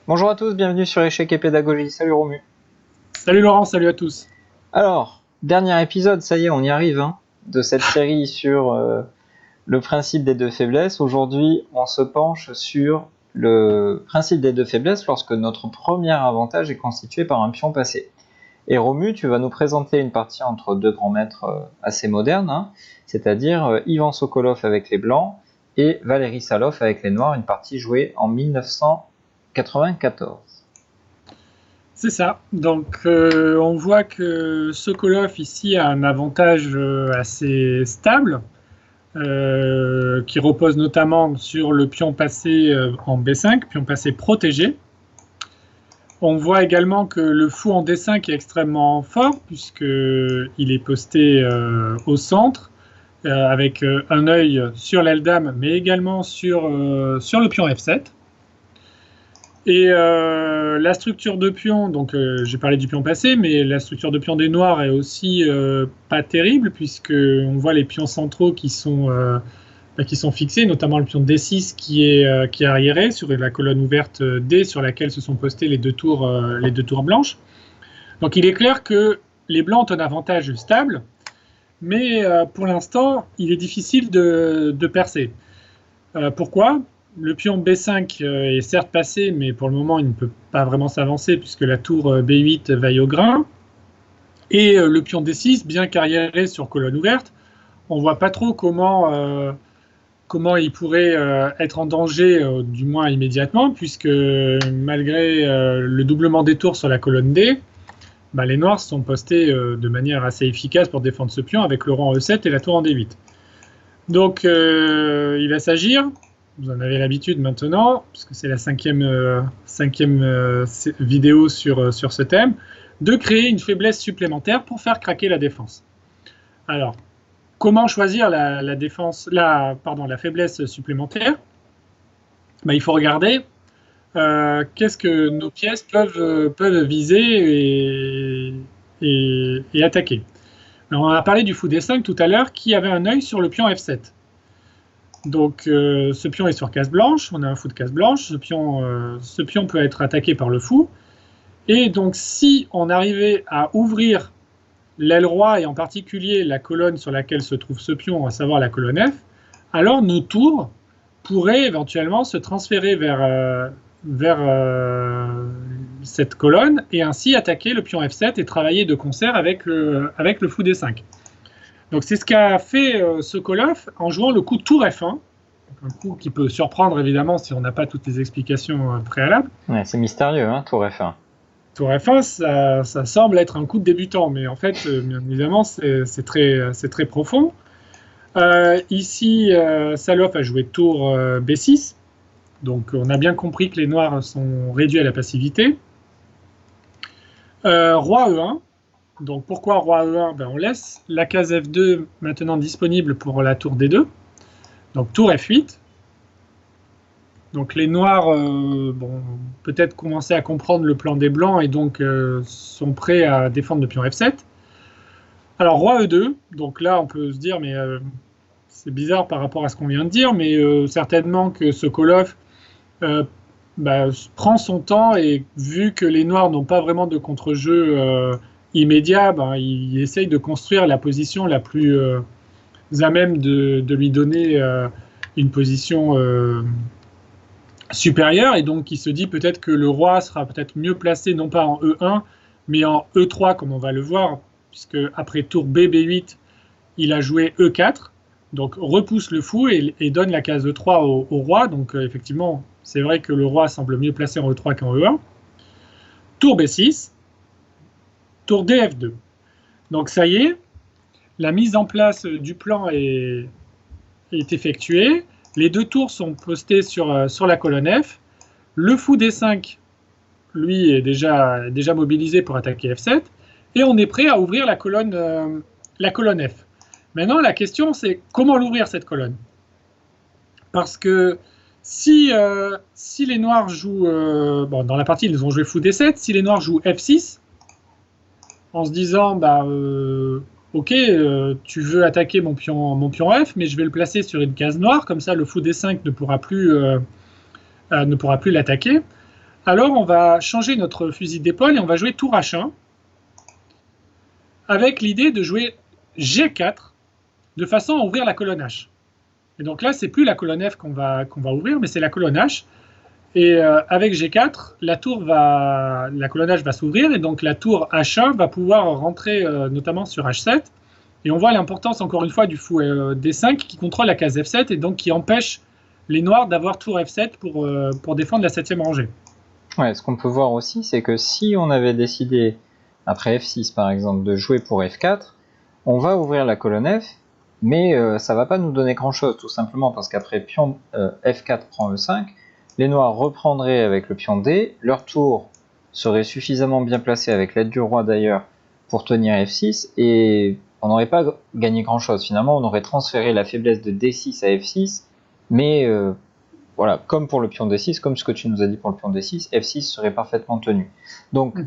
Bonjour à tous, bienvenue sur Échec et Pédagogie. Salut Romu. Salut Laurent, salut à tous. Alors, dernier épisode, ça y est, on y arrive, de cette série sur le principe des deux faiblesses. Aujourd'hui, on se penche sur le principe des deux faiblesses lorsque notre premier avantage est constitué par un pion passé. Et Romu, tu vas nous présenter une partie entre deux grands maîtres assez modernes, c'est-à-dire Ivan Sokolov avec les blancs et Valéry Salov avec les noirs, une partie jouée en 1994. C'est ça. Donc, on voit que Sokolov ici a un avantage assez stable, qui repose notamment sur le pion passé en B5, pion passé protégé. On voit également que le fou en D5 est extrêmement fort, puisqu'il est posté au centre, avec un œil sur l'aile dame, mais également sur le pion F7. Et la structure de pion, donc j'ai parlé du pion passé, mais la structure de pion des noirs est aussi pas terrible, puisqu'on voit les pions centraux qui sont fixés, notamment le pion D6 qui est arriéré sur la colonne ouverte D sur laquelle se sont postées les deux tours blanches. Donc il est clair que les blancs ont un avantage stable, mais pour l'instant, il est difficile de percer. Pourquoi ? Le pion B5 est certes passé, mais pour le moment, il ne peut pas vraiment s'avancer puisque la tour B8 vaille au grain. Et le pion D6, bien qu'arriéré sur colonne ouverte, on ne voit pas trop comment il pourrait être en danger, du moins immédiatement, puisque malgré le doublement des tours sur la colonne D, les noirs sont postés de manière assez efficace pour défendre ce pion avec le roi en E7 et la tour en D8. Donc il va s'agir, vous en avez l'habitude maintenant, puisque c'est la cinquième vidéo sur ce thème, de créer une faiblesse supplémentaire pour faire craquer la défense. Alors, comment choisir la faiblesse supplémentaire ? Il faut regarder qu'est-ce que nos pièces peuvent viser et attaquer. Alors, on a parlé du fou D5 tout à l'heure qui avait un œil sur le pion F7. Donc ce pion est sur case blanche, on a un fou de case blanche, ce pion peut être attaqué par le fou. Et donc si on arrivait à ouvrir l'aile roi et en particulier la colonne sur laquelle se trouve ce pion, à savoir la colonne F, alors nos tours pourraient éventuellement se transférer vers cette colonne et ainsi attaquer le pion F7 et travailler de concert avec le fou D5. Donc c'est ce qu'a fait Sokolov en jouant le coup tour F1, un coup qui peut surprendre évidemment si on n'a pas toutes les explications préalables. Ouais, c'est mystérieux, tour F1. Tour F1, ça semble être un coup de débutant, mais en fait, bien évidemment, c'est très profond. Ici, Salov a joué tour B6, donc on a bien compris que les noirs sont réduits à la passivité. Roi E1. Donc pourquoi roi E1 ? On laisse la case F2 maintenant disponible pour la tour D2. Donc tour F8. Donc les noirs peut-être commencer à comprendre le plan des blancs et donc sont prêts à défendre le pion F7. Alors roi E2. Donc là on peut se dire mais c'est bizarre par rapport à ce qu'on vient de dire, mais certainement que Sokolov prend son temps et vu que les noirs n'ont pas vraiment de contre-jeu immédiat, il essaye de construire la position la plus à même de lui donner une position supérieure, et donc il se dit peut-être que le roi sera peut-être mieux placé non pas en E1 mais en E3 comme on va le voir, puisque après tour B8 il a joué E4, donc repousse le fou et donne la case E3 au roi, donc effectivement c'est vrai que le roi semble mieux placé en E3 qu'en E1. Tour B6, tour DF2. Donc ça y est, la mise en place du plan est effectuée. Les deux tours sont postés sur la colonne F. Le fou D5, lui, est déjà mobilisé pour attaquer F7. Et on est prêt à ouvrir la colonne F. Maintenant, la question, c'est comment l'ouvrir, cette colonne ? Parce que si les noirs jouent... dans la partie, ils ont joué fou D7. Si les noirs jouent F6, en se disant, ok, tu veux attaquer mon pion F, mais je vais le placer sur une case noire, comme ça le fou D5 ne pourra plus l'attaquer. alors on va changer notre fusil d'épaule et on va jouer tour H1 avec l'idée de jouer G4 de façon à ouvrir la colonne H. Et donc là, c'est plus la colonne F qu'on va ouvrir, mais c'est la colonne H. Et avec G4, la colonne H va s'ouvrir et donc la tour H1 va pouvoir rentrer notamment sur H7. Et on voit l'importance encore une fois du fou D5 qui contrôle la case F7 et donc qui empêche les noirs d'avoir tour F7 pour défendre la 7e rangée. Ouais, ce qu'on peut voir aussi, c'est que si on avait décidé, après F6 par exemple, de jouer pour F4, on va ouvrir la colonne F, mais ça va pas nous donner grand chose, tout simplement parce qu'après pion F4 prend E5, les noirs reprendraient avec le pion D, leur tour serait suffisamment bien placé avec l'aide du roi d'ailleurs pour tenir F6, et on n'aurait pas gagné grand chose. Finalement, on aurait transféré la faiblesse de D6 à F6, mais voilà, comme pour le pion D6, comme ce que tu nous as dit pour le pion D6, F6 serait parfaitement tenu. Donc,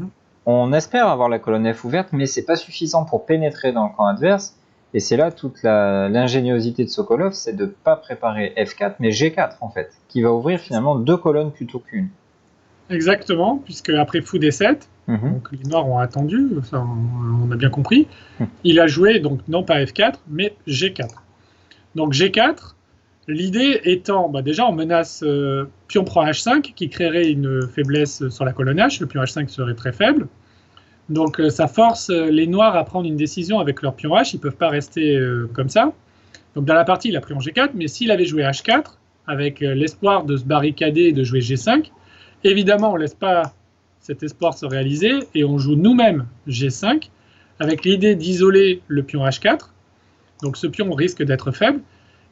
on espère avoir la colonne F ouverte, mais c'est pas suffisant pour pénétrer dans le camp adverse. Et c'est là toute l'ingéniosité de Sokolov, c'est de ne pas préparer F4, mais G4 en fait, qui va ouvrir finalement 2 colonnes plutôt qu'une. Exactement, puisque après fou D7, donc les noirs ont attendu, ça on a bien compris, il a joué donc non pas F4, mais G4. Donc G4, l'idée étant, déjà on menace pion prend H5, qui créerait une faiblesse sur la colonne H, le pion H5 serait très faible. Donc ça force les noirs à prendre une décision avec leur pion H, ils ne peuvent pas rester comme ça. Donc dans la partie, il a pris en G4, mais s'il avait joué H4, avec l'espoir de se barricader et de jouer G5, évidemment on ne laisse pas cet espoir se réaliser, et on joue nous-mêmes G5, avec l'idée d'isoler le pion H4, donc ce pion risque d'être faible,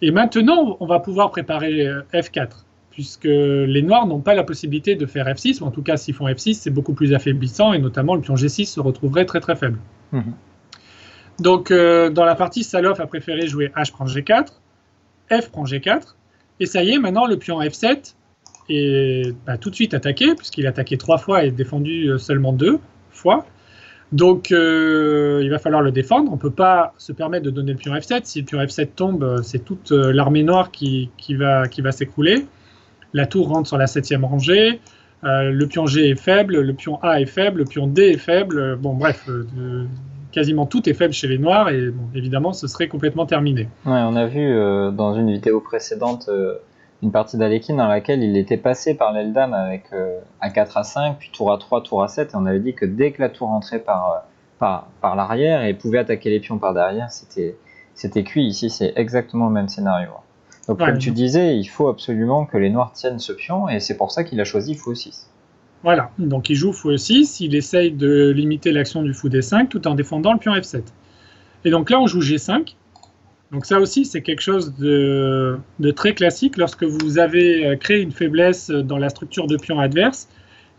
et maintenant on va pouvoir préparer F4, puisque les noirs n'ont pas la possibilité de faire F6, ou en tout cas s'ils font F6, c'est beaucoup plus affaiblissant, et notamment le pion G6 se retrouverait très très faible. Donc dans la partie, Salov a préféré jouer H prend G4, F prend G4, et ça y est, maintenant le pion F7 est tout de suite attaqué, puisqu'il a attaqué 3 fois et défendu seulement 2 fois. Donc il va falloir le défendre, on ne peut pas se permettre de donner le pion F7, si le pion F7 tombe, c'est toute l'armée noire qui va s'écrouler. La tour rentre sur la 7e rangée, le pion G est faible, le pion A est faible, le pion D est faible, quasiment tout est faible chez les noirs, et évidemment ce serait complètement terminé. Ouais, on a vu dans une vidéo précédente une partie d'Alekhine dans laquelle il était passé par l'aile-dame avec A4, A5, puis tour A3, tour A7, et on avait dit que dès que la tour rentrait par l'arrière et pouvait attaquer les pions par derrière, c'était cuit. Ici, c'est exactement le même scénario. Donc comme tu disais, il faut absolument que les noirs tiennent ce pion, et c'est pour ça qu'il a choisi fou E6. Voilà, donc il joue fou E6, il essaye de limiter l'action du fou D5 tout en défendant le pion F7. Et donc là on joue G5, donc ça aussi c'est quelque chose de très classique. Lorsque vous avez créé une faiblesse dans la structure de pion adverse,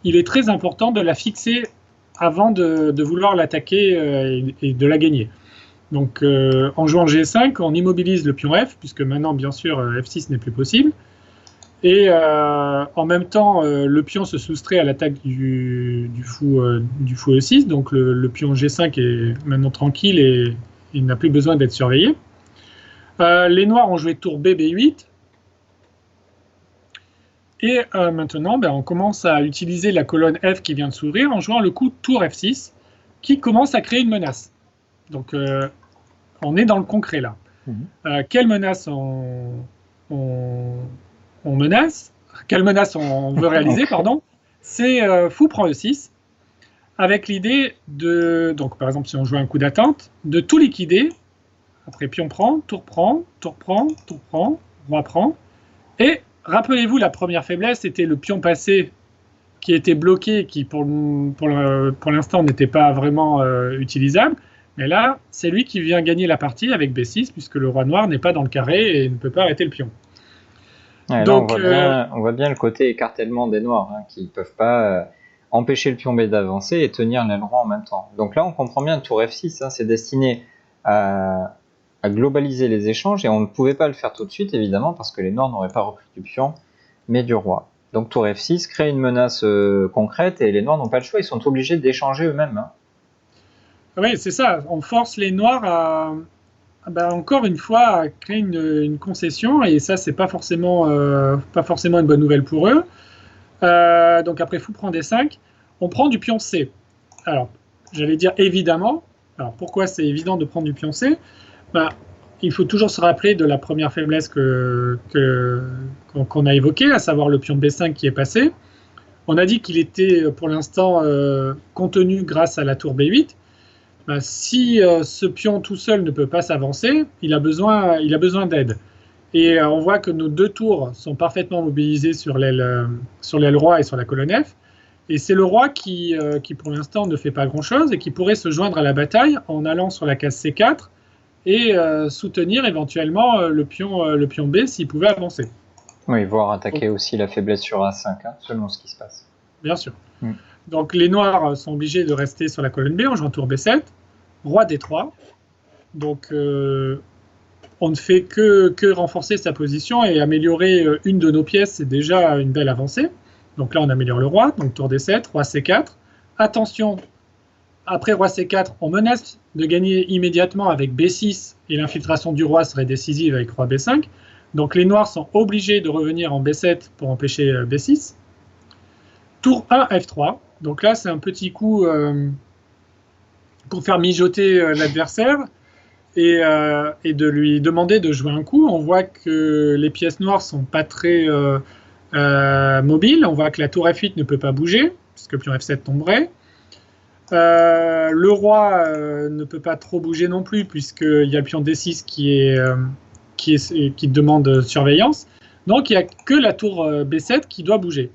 il est très important de la fixer avant de vouloir l'attaquer et de la gagner. Donc en jouant G5, on immobilise le pion F, puisque maintenant bien sûr F6 n'est plus possible. Et en même temps, le pion se soustrait à l'attaque du fou E6, donc le pion G5 est maintenant tranquille et il n'a plus besoin d'être surveillé. Les noirs ont joué tour B, B8. Et maintenant, on commence à utiliser la colonne F qui vient de s'ouvrir en jouant le coup tour F6, qui commence à créer une menace. Donc on est dans le concret là. Quelle menace on menace, quelle menace on veut réaliser, pardon, c'est fou prend E6, avec l'idée de, donc par exemple si on joue un coup d'attente, de tout liquider, après pion prend, tour prend, tour prend, tour prend, roi prend, et rappelez-vous la première faiblesse, c'était le pion passé qui était bloqué, qui pour l'instant n'était pas vraiment utilisable, mais là c'est lui qui vient gagner la partie avec B6, puisque le roi noir n'est pas dans le carré et ne peut pas arrêter le pion. Ouais, donc, on voit bien le côté écartèlement des noirs, qui ne peuvent pas empêcher le pion B d'avancer et tenir l'aile roi en même temps. Donc là, on comprend bien que tour F6, c'est destiné à globaliser les échanges, et on ne pouvait pas le faire tout de suite, évidemment, parce que les noirs n'auraient pas repris du pion, mais du roi. Donc tour F6 crée une menace concrète, et les noirs n'ont pas le choix, ils sont obligés d'échanger eux-mêmes. Oui, c'est ça, on force les noirs à... encore une fois, à créer une concession, et ça, c'est pas forcément une bonne nouvelle pour eux. Donc après fou prend D5, on prend du pion C. Alors, j'allais dire évidemment. Alors pourquoi c'est évident de prendre du pion C? Il faut toujours se rappeler de la première faiblesse qu'on a évoquée, à savoir le pion B5 qui est passé. On a dit qu'il était pour l'instant contenu grâce à la tour B8. Si ce pion tout seul ne peut pas s'avancer, il a besoin d'aide. Et on voit que nos deux tours sont parfaitement mobilisées sur l'aile roi et sur la colonne F. Et c'est le roi qui pour l'instant ne fait pas grand-chose et qui pourrait se joindre à la bataille en allant sur la case C4 et soutenir éventuellement le pion B s'il pouvait avancer. Oui, voire attaquer aussi la faiblesse sur A5, selon ce qui se passe. Bien sûr. Donc les noirs sont obligés de rester sur la colonne B en jouant tour B7, roi D3. Donc on ne fait que renforcer sa position et améliorer une de nos pièces, c'est déjà une belle avancée. Donc là on améliore le roi, donc tour D7, roi C4. Attention, après roi C4, on menace de gagner immédiatement avec B6 et l'infiltration du roi serait décisive avec roi B5. Donc les noirs sont obligés de revenir en B7 pour empêcher B6. Tour 1, F3. Donc là, c'est un petit coup pour faire mijoter l'adversaire et de lui demander de jouer un coup. On voit que les pièces noires sont pas très mobiles. On voit que la tour F8 ne peut pas bouger, puisque le pion F7 tomberait. Le roi ne peut pas trop bouger non plus, puisqu'il y a le pion D6 qui demande surveillance. Donc il n'y a que la tour B7 qui doit bouger.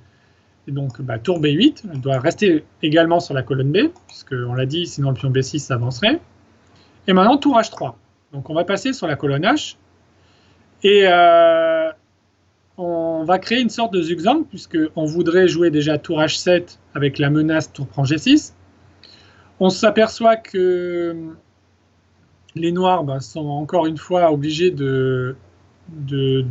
Et donc tour B8, elle doit rester également sur la colonne B, puisqu'on l'a dit, sinon le pion B6 avancerait. Et maintenant tour H3. Donc on va passer sur la colonne H, et on va créer une sorte de zigzag, puisqu'on voudrait jouer déjà tour H7 avec la menace tour prend G6. On s'aperçoit que les noirs sont encore une fois obligés de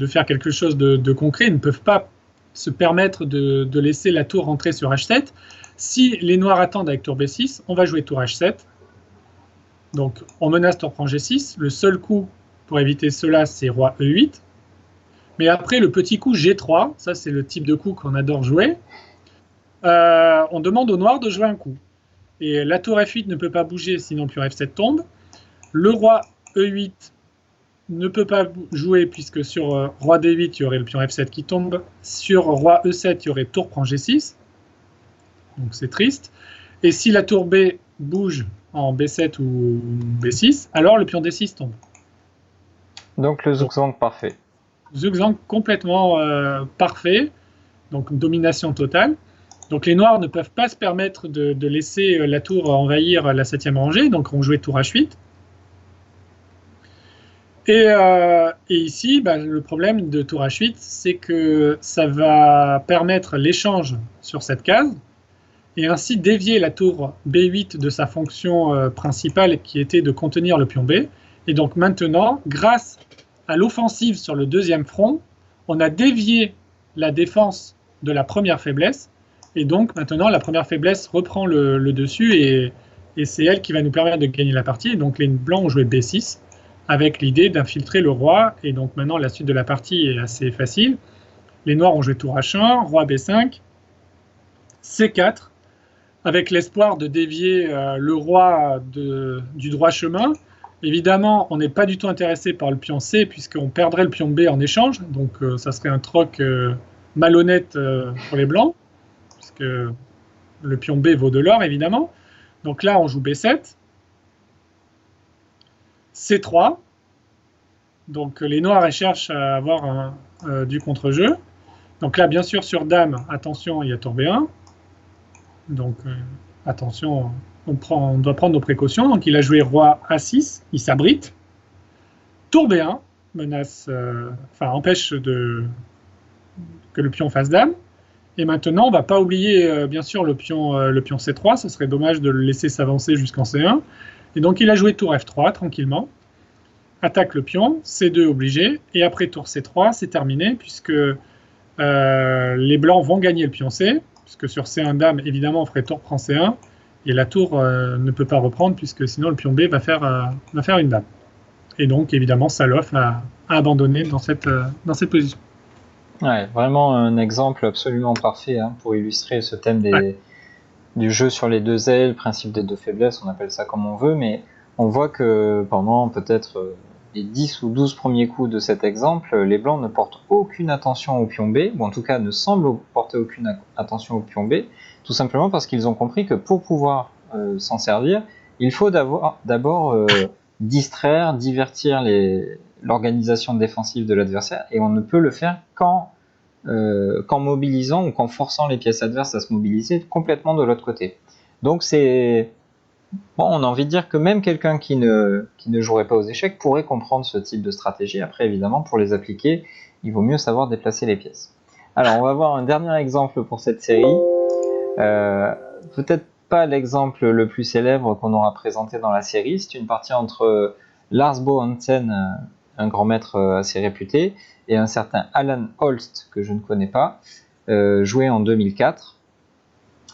faire quelque chose de concret. Ils ne peuvent pas se permettre de laisser la tour rentrer sur H7. Si les noirs attendent avec tour B6, on va jouer tour H7. Donc on menace tour prend G6. Le seul coup pour éviter cela, c'est roi E8. Mais après, le petit coup G3, ça c'est le type de coup qu'on adore jouer, on demande aux noirs de jouer un coup. Et la tour F8 ne peut pas bouger, sinon le pion F7 tombe. Le roi E8 ne peut pas jouer, puisque sur roi D8, il y aurait le pion F7 qui tombe. Sur roi E7, il y aurait tour prend G6. Donc c'est triste. Et si la tour B bouge en B7 ou B6, alors le pion D6 tombe. Donc le zigzag parfait. Zigzag complètement parfait. Donc domination totale. Donc les noirs ne peuvent pas se permettre de laisser la tour envahir la 7e rangée, donc on jouait tour H8. Et ici, le problème de tour H8, c'est que ça va permettre l'échange sur cette case, et ainsi dévier la tour B8 de sa fonction principale qui était de contenir le pion B. Et donc maintenant, grâce à l'offensive sur le deuxième front, on a dévié la défense de la première faiblesse. Et donc maintenant, la première faiblesse reprend le dessus et c'est elle qui va nous permettre de gagner la partie. Et donc les blancs ont joué B6 avec l'idée d'infiltrer le roi. Et donc maintenant, la suite de la partie est assez facile. Les noirs ont joué tour H1, roi B5, C4, avec l'espoir de dévier le roi du droit chemin. Évidemment, on n'est pas du tout intéressé par le pion C, puisqu'on perdrait le pion B en échange. Donc ça serait un troc malhonnête pour les blancs, puisque le pion B vaut de l'or, évidemment. Donc là, on joue B7. C3. Donc les noirs cherchent à avoir du contre-jeu. Donc là, bien sûr, sur dame, attention, il y a tour B1. Donc attention, on doit prendre nos précautions. Donc il a joué roi A6, il s'abrite. Tour B1, menace, empêche que le pion fasse dame. Et maintenant, on ne va pas oublier, bien sûr, le pion C3. Ce serait dommage de le laisser s'avancer jusqu'en C1. Et donc, il a joué tour F3, tranquillement. Attaque le pion, C2 obligé. Et après tour C3, c'est terminé, puisque les blancs vont gagner le pion C. Puisque sur C1 dame, évidemment, on ferait tour prend C1. Et la tour ne peut pas reprendre, puisque sinon, le pion B va faire une dame. Et donc, évidemment, Saloff a abandonné dans cette position. Ouais, vraiment un exemple absolument parfait pour illustrer ce thème du jeu sur les deux ailes, principe des deux faiblesses, on appelle ça comme on veut, mais on voit que pendant peut-être les 10 ou 12 premiers coups de cet exemple, les blancs ne portent aucune attention au pion B, ou en tout cas ne semblent porter aucune attention au pion B, tout simplement parce qu'ils ont compris que pour pouvoir s'en servir, il faut d'abord distraire, divertir l'organisation défensive de l'adversaire, et on ne peut le faire qu'en mobilisant ou qu'en forçant les pièces adverses à se mobiliser complètement de l'autre côté. Donc on a envie de dire que même quelqu'un qui ne jouerait pas aux échecs pourrait comprendre ce type de stratégie. Après, évidemment, pour les appliquer, il vaut mieux savoir déplacer les pièces. Alors, on va voir un dernier exemple pour cette série. Peut-être pas l'exemple le plus célèbre qu'on aura présenté dans la série. C'est une partie entre Lars Bo Hansen, un grand maître assez réputé, et un certain Alan Holst, que je ne connais pas, joué en 2004.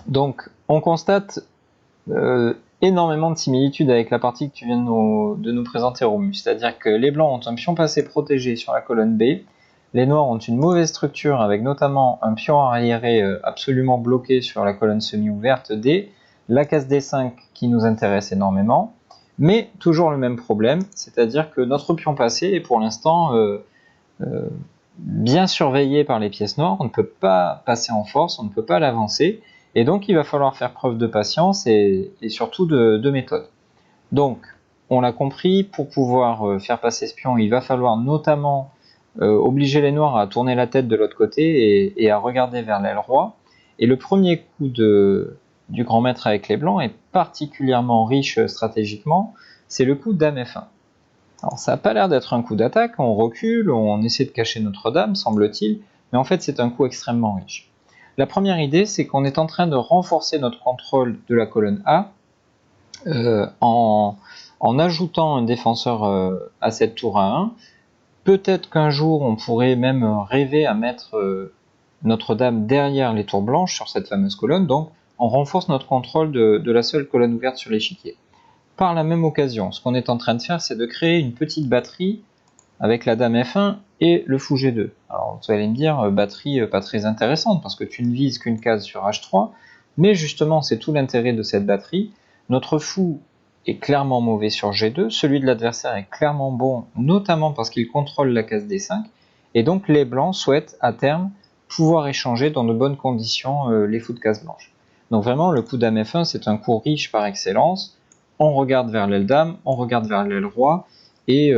Donc, on constate énormément de similitudes avec la partie que tu viens de nous présenter, Romu. C'est-à-dire que les blancs ont un pion passé protégé sur la colonne B, les noirs ont une mauvaise structure avec notamment un pion arriéré absolument bloqué sur la colonne semi-ouverte D, la case D5 qui nous intéresse énormément, mais toujours le même problème, c'est-à-dire que notre pion passé est pour l'instant bien surveillé par les pièces noires, on ne peut pas passer en force, on ne peut pas l'avancer, et donc il va falloir faire preuve de patience et surtout de méthode. Donc, on l'a compris, pour pouvoir faire passer ce pion, il va falloir notamment obliger les noirs à tourner la tête de l'autre côté et à regarder vers l'aile roi. Et le premier coup du grand maître avec les blancs est particulièrement riche stratégiquement, c'est le coup dame F1. Alors ça n'a pas l'air d'être un coup d'attaque, on recule, on essaie de cacher notre dame, semble-t-il, mais en fait c'est un coup extrêmement riche. La première idée, c'est qu'on est en train de renforcer notre contrôle de la colonne A en ajoutant un défenseur à cette tour A1. Peut-être qu'un jour on pourrait même rêver à mettre notre dame derrière les tours blanches sur cette fameuse colonne, donc on renforce notre contrôle de la seule colonne ouverte sur l'échiquier. Par la même occasion, ce qu'on est en train de faire, c'est de créer une petite batterie avec la dame F1 et le fou G2. Alors vous allez me dire, batterie pas très intéressante, parce que tu ne vises qu'une case sur H3, mais justement c'est tout l'intérêt de cette batterie. Notre fou est clairement mauvais sur G2, celui de l'adversaire est clairement bon, notamment parce qu'il contrôle la case D5, et donc les blancs souhaitent à terme pouvoir échanger dans de bonnes conditions les fous de case blanche. Donc vraiment, le coup dame F1, c'est un coup riche par excellence. On regarde vers l'aile dame, on regarde vers l'aile roi, et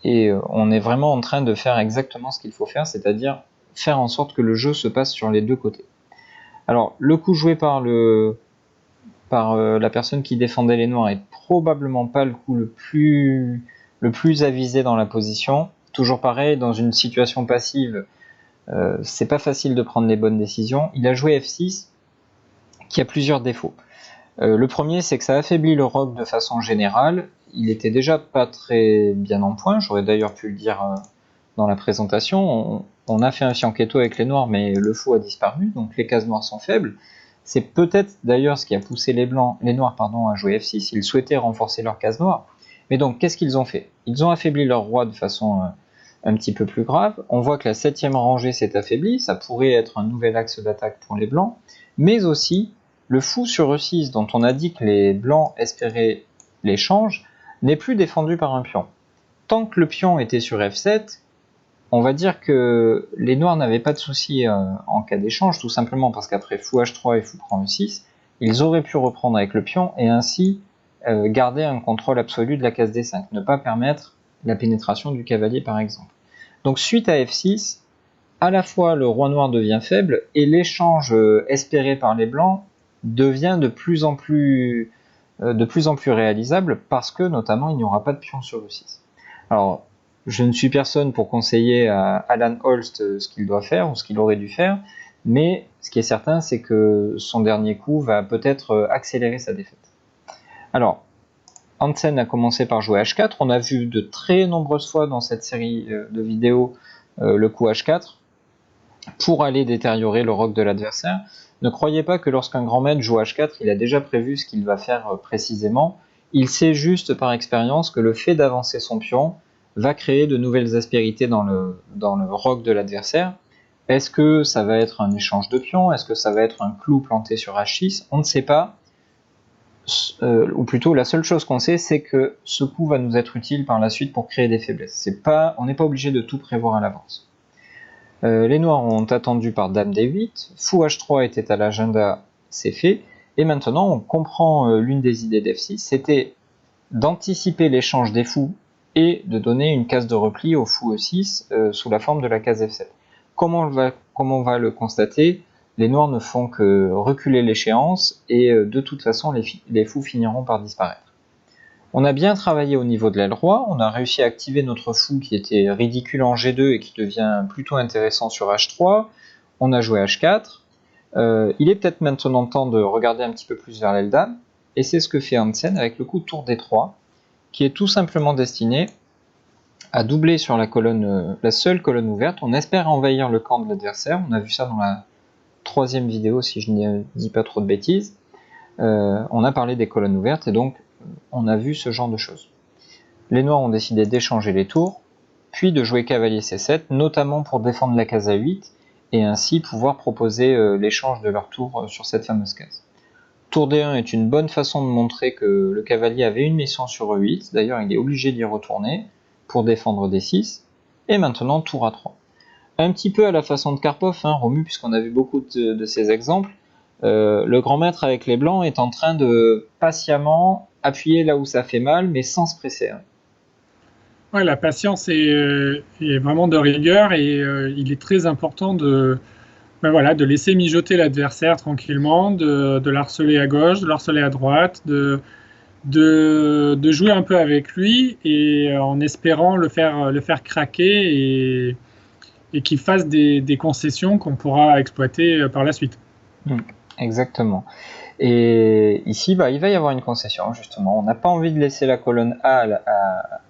on est vraiment en train de faire exactement ce qu'il faut faire, c'est-à-dire faire en sorte que le jeu se passe sur les deux côtés. Alors, le coup joué par la personne qui défendait les noirs est probablement pas le coup le plus avisé dans la position. Toujours pareil, dans une situation passive, c'est pas facile de prendre les bonnes décisions. Il a joué F6, qui a plusieurs défauts. Le premier, c'est que ça affaiblit le roc de façon générale. Il était déjà pas très bien en point, j'aurais d'ailleurs pu le dire dans la présentation. On a fait un fianchetto avec les noirs, mais le fou a disparu, donc les cases noires sont faibles. C'est peut-être d'ailleurs ce qui a poussé les noirs à jouer F6, ils souhaitaient renforcer leurs cases noires. Mais donc, qu'est-ce qu'ils ont fait? Ils ont affaibli leur roi de façon un petit peu plus grave. On voit que la 7e rangée s'est affaiblie, ça pourrait être un nouvel axe d'attaque pour les blancs, mais aussi le fou sur E6, dont on a dit que les blancs espéraient l'échange, n'est plus défendu par un pion. Tant que le pion était sur F7, on va dire que les noirs n'avaient pas de soucis en cas d'échange, tout simplement parce qu'après fou H3 et fou prend E6, ils auraient pu reprendre avec le pion et ainsi garder un contrôle absolu de la case D5, ne pas permettre la pénétration du cavalier par exemple. Donc suite à F6, à la fois le roi noir devient faible et l'échange espéré par les blancs devient de plus en plus réalisable parce que notamment il n'y aura pas de pion sur E6. Alors je ne suis personne pour conseiller à Alan Holst ce qu'il doit faire ou ce qu'il aurait dû faire, mais ce qui est certain, c'est que son dernier coup va peut-être accélérer sa défaite. Alors, Hansen a commencé par jouer H4. On a vu de très nombreuses fois dans cette série de vidéos le coup H4 pour aller détériorer le roc de l'adversaire. Ne croyez pas que lorsqu'un grand maître joue H4, il a déjà prévu ce qu'il va faire précisément. Il sait juste par expérience que le fait d'avancer son pion va créer de nouvelles aspérités dans le roc de l'adversaire. Est-ce que ça va être un échange de pions? Est-ce que ça va être un clou planté sur H6? On ne sait pas. Ou plutôt, la seule chose qu'on sait, c'est que ce coup va nous être utile par la suite pour créer des faiblesses. On n'est pas obligé de tout prévoir à l'avance. Les noirs ont attendu par Dame D8, Fou H3 était à l'agenda, c'est fait, et maintenant on comprend l'une des idées d'F6, c'était d'anticiper l'échange des fous et de donner une case de repli au fou E6 sous la forme de la case F7. Comment on va le constater? Les noirs ne font que reculer l'échéance et de toute façon les fous finiront par disparaître. On a bien travaillé au niveau de l'aile roi, on a réussi à activer notre fou qui était ridicule en G2 et qui devient plutôt intéressant sur H3. On a joué H4. Il est peut-être maintenant temps de regarder un petit peu plus vers l'aile dame, et c'est ce que fait Hansen avec le coup tour D3, qui est tout simplement destiné à doubler sur la seule colonne ouverte. On espère envahir le camp de l'adversaire, on a vu ça dans la 3e vidéo si je ne dis pas trop de bêtises. On a parlé des colonnes ouvertes et donc on a vu ce genre de choses. Les noirs ont décidé d'échanger les tours, puis de jouer cavalier C7, notamment pour défendre la case A8 et ainsi pouvoir proposer l'échange de leur tour sur cette fameuse case. Tour D1 est une bonne façon de montrer que le cavalier avait une mission sur E8, d'ailleurs il est obligé d'y retourner pour défendre D6, et maintenant tour A3. Un petit peu à la façon de Karpov, Romu, puisqu'on a vu beaucoup de ces exemples, le grand maître avec les blancs est en train de patiemment appuyer là où ça fait mal, mais sans se presser. Ouais, la patience est vraiment de rigueur et il est très important de laisser mijoter l'adversaire tranquillement, de l'harceler à gauche, de l'harceler à droite, de jouer un peu avec lui et en espérant le faire craquer et qu'il fasse des concessions qu'on pourra exploiter par la suite. Exactement. Et ici, il va y avoir une concession, justement. On n'a pas envie de laisser la colonne A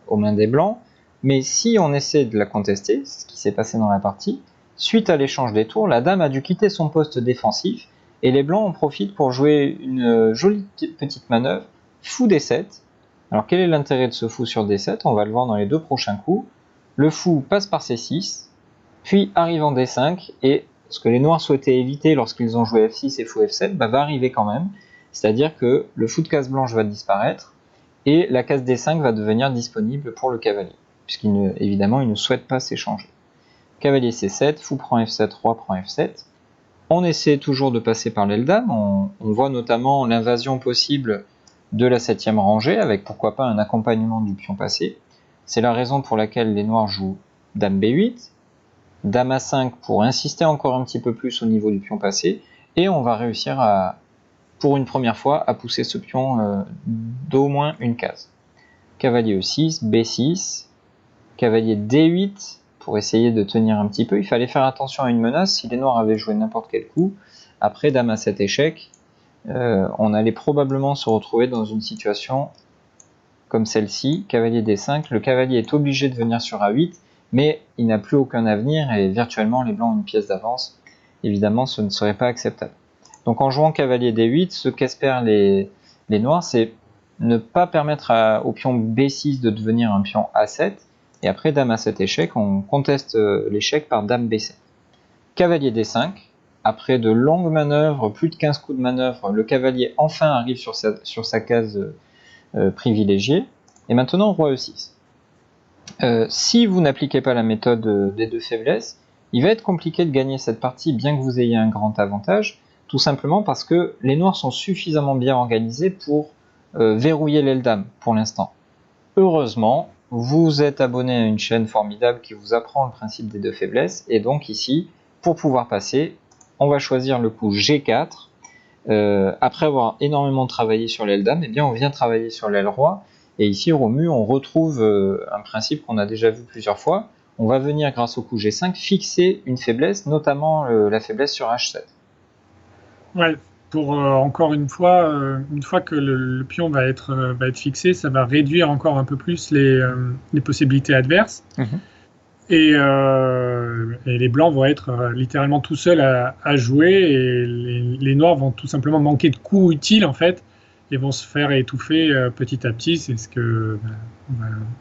aux mains des blancs, mais si on essaie de la contester, c'est ce qui s'est passé dans la partie, suite à l'échange des tours, la dame a dû quitter son poste défensif, et les blancs en profitent pour jouer une jolie petite manœuvre, fou D7. Alors quel est l'intérêt de ce fou sur D7? On va le voir dans les 2 prochains coups. Le fou passe par C6, puis arrive en D5, et ce que les noirs souhaitaient éviter lorsqu'ils ont joué F6 et fou F7 va arriver quand même, c'est-à-dire que le fou de case blanche va disparaître et la case D5 va devenir disponible pour le cavalier, puisqu'évidemment il ne souhaite pas s'échanger. Cavalier C7, fou prend F7, roi prend F7. On essaie toujours de passer par l'aile dame, on voit notamment l'invasion possible de la 7e rangée, avec pourquoi pas un accompagnement du pion passé. C'est la raison pour laquelle les noirs jouent Dame B8, Dame A5 pour insister encore un petit peu plus au niveau du pion passé, et on va réussir pour une première fois à pousser ce pion d'au moins une case. Cavalier E6, B6, cavalier D8 pour essayer de tenir un petit peu. Il fallait faire attention à une menace, si les noirs avaient joué n'importe quel coup, après Dame A7 échec, on allait probablement se retrouver dans une situation comme celle-ci, cavalier D5, le cavalier est obligé de venir sur A8, mais il n'a plus aucun avenir et virtuellement les blancs ont une pièce d'avance. Évidemment, ce ne serait pas acceptable. Donc en jouant cavalier D8, ce qu'espèrent les noirs, c'est ne pas permettre au pion B6 de devenir un pion A7, et après Dame A7 échec, on conteste l'échec par Dame B7. Cavalier D5, après de longues manœuvres, plus de 15 coups de manœuvre, le cavalier enfin arrive sur sa case privilégiée, et maintenant Roi E6. Si vous n'appliquez pas la méthode des 2 faiblesses, il va être compliqué de gagner cette partie bien que vous ayez un grand avantage, tout simplement parce que les noirs sont suffisamment bien organisés pour verrouiller l'aile dame pour l'instant. Heureusement, vous êtes abonné à une chaîne formidable qui vous apprend le principe des 2 faiblesses, et donc ici, pour pouvoir passer, on va choisir le coup G4. Après avoir énormément travaillé sur l'aile dame, on vient travailler sur l'aile roi. Et ici, Romu, on retrouve un principe qu'on a déjà vu plusieurs fois. On va venir, grâce au coup G5, fixer une faiblesse, notamment la faiblesse sur H7. Ouais, pour encore une fois que le pion va être fixé, ça va réduire encore un peu plus les possibilités adverses. Et les blancs vont être littéralement tout seuls à jouer et les noirs vont tout simplement manquer de coups utiles en fait. et vont se faire étouffer petit à petit. C'est ce que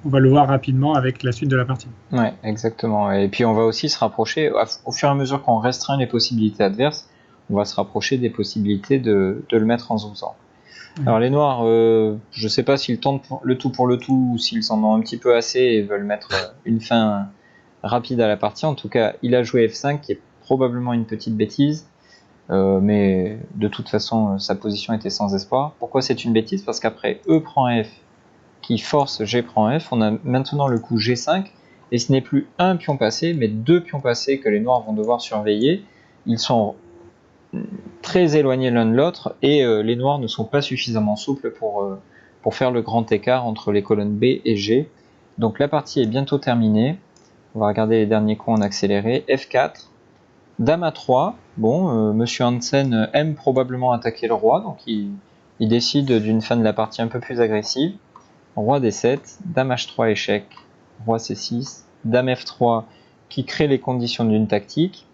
on va le voir rapidement avec la suite de la partie. Ouais, exactement. Et puis on va aussi se rapprocher, au fur et à mesure qu'on restreint les possibilités adverses, on va se rapprocher des possibilités de le mettre en zoomant. Alors les noirs, je sais pas s'ils tentent le tout pour le tout, ou s'ils en ont un petit peu assez et veulent mettre une fin rapide à la partie. En tout cas, il a joué F5, qui est probablement une petite bêtise, mais de toute façon, sa position était sans espoir. Pourquoi c'est une bêtise? Parce qu'après E prend F, qui force G prend F, on a maintenant le coup G5, et ce n'est plus un pion passé, mais 2 pions passés que les noirs vont devoir surveiller. Ils sont très éloignés l'un de l'autre, et les noirs ne sont pas suffisamment souples pour faire le grand écart entre les colonnes B et G. Donc la partie est bientôt terminée. On va regarder les derniers coups en accéléré. F4, Dame A3. Bon, Monsieur Hansen aime probablement attaquer le roi, donc il décide d'une fin de la partie un peu plus agressive. Roi D7, Dame H3 échec, Roi C6, Dame F3 qui crée les conditions d'une tactique,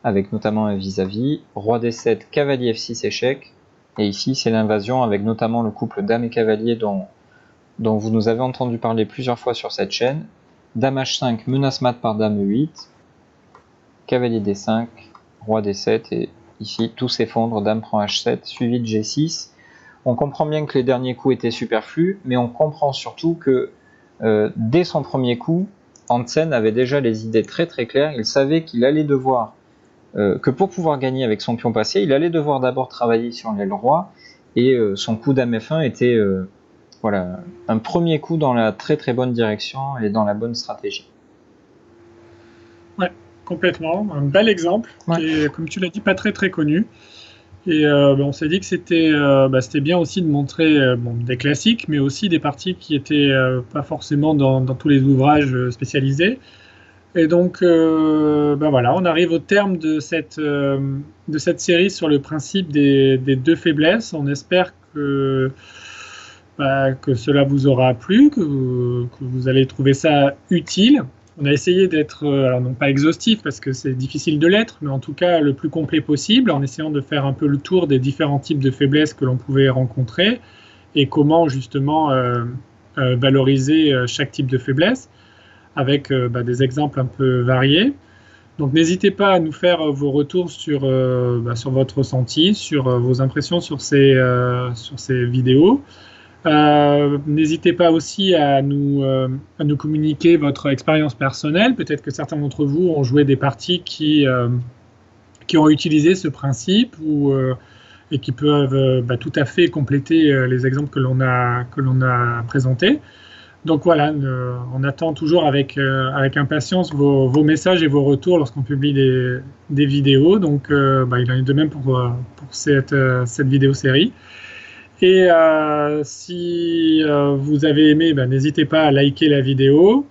avec notamment un vis-à-vis, Roi D7, Cavalier F6 échec, et ici c'est l'invasion avec notamment le couple Dame et Cavalier dont vous nous avez entendu parler plusieurs fois sur cette chaîne. Dame H5 menace mat par Dame E8, Cavalier D5, Roi D7, et ici tout s'effondre, Dame prend H7, suivi de G6. On comprend bien que les derniers coups étaient superflus, mais on comprend surtout que dès son premier coup, Hansen avait déjà les idées très très claires. Il savait qu'il allait devoir, que pour pouvoir gagner avec son pion passé, il allait devoir d'abord travailler sur l'aile roi, et son coup Dame F1 était voilà, un premier coup dans la très très bonne direction et dans la bonne stratégie. Ouais, complètement. Un bel exemple, qui est, comme tu l'as dit, pas très très connu. Et on s'est dit que c'était bien aussi de montrer des classiques, mais aussi des parties qui étaient pas forcément dans tous les ouvrages spécialisés. Et donc, voilà, on arrive au terme de cette série sur le principe des deux faiblesses. On espère que cela vous aura plu, que vous allez trouver ça utile. On a essayé d'être, alors non pas exhaustif parce que c'est difficile de l'être, mais en tout cas le plus complet possible, en essayant de faire un peu le tour des différents types de faiblesses que l'on pouvait rencontrer et comment justement valoriser chaque type de faiblesse avec des exemples un peu variés. Donc n'hésitez pas à nous faire vos retours sur votre ressenti, sur vos impressions sur ces vidéos. N'hésitez pas aussi à nous communiquer votre expérience personnelle. Peut-être que certains d'entre vous ont joué des parties qui ont utilisé ce principe et qui peuvent tout à fait compléter les exemples que l'on a présentés. Donc voilà, on attend toujours avec impatience vos messages et vos retours lorsqu'on publie des vidéos. Donc il en est de même pour cette vidéo série. Et si vous avez aimé, n'hésitez pas à liker la vidéo,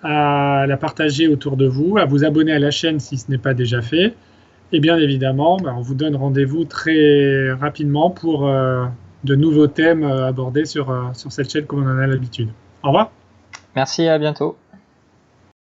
à la partager autour de vous, à vous abonner à la chaîne si ce n'est pas déjà fait. Et bien évidemment, on vous donne rendez-vous très rapidement pour de nouveaux thèmes abordés sur cette chaîne comme on en a l'habitude. Au revoir. Merci, à bientôt.